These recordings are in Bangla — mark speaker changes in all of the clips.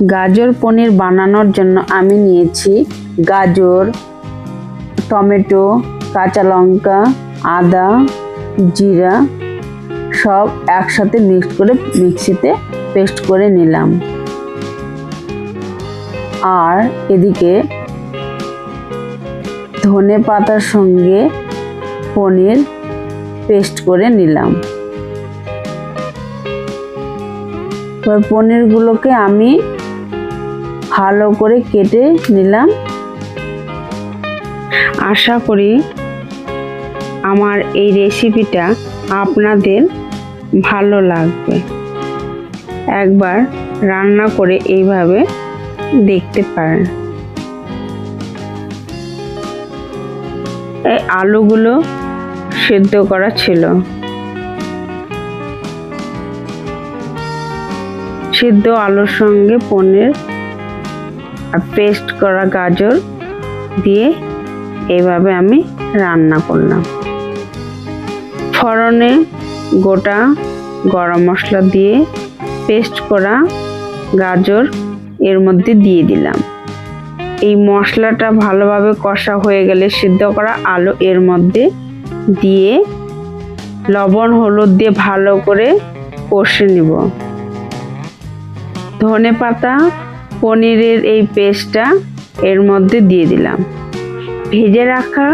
Speaker 1: গাজর পনির বানানোর জন্য আমি নিয়েছি গাজর, টমেটো, কাঁচা লঙ্কা, আদা, জিরা সব একসাথে মিক্স করে মিক্সিতে পেস্ট করে নিলাম। আর এদিকে ধনে পাতার সঙ্গে পনির পেস্ট করে নিলাম। এবার পনিরগুলোকে আমি ভালো করে কেটে নিলাম। আশা করি আমার এই রেসিপিটা আপনাদের ভালো লাগবে। একবার রান্না করে এইভাবে দেখতে পারেন। এই আলুগুলো সেদ্ধ করা ছিল, সিদ্ধ আলুর সঙ্গে পনির আর পেস্ট করা গাজর দিয়ে এইভাবে আমি রান্না করলাম। ফোড়নে গোটা গরম মশলা দিয়ে পেস্ট করা গাজর এর মধ্যে দিয়ে দিলাম। এই মশলাটা ভালোভাবে কষা হয়ে গেলে সিদ্ধ করা আলু এর মধ্যে দিয়ে লবণ হলুদ দিয়ে ভালো করে কষে নিব। ধনে পাতা পনিরের এই পেস্টটা এর মধ্যে দিয়ে দিলাম। ভেজে রাখা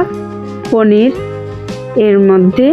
Speaker 1: পনির এর মধ্যে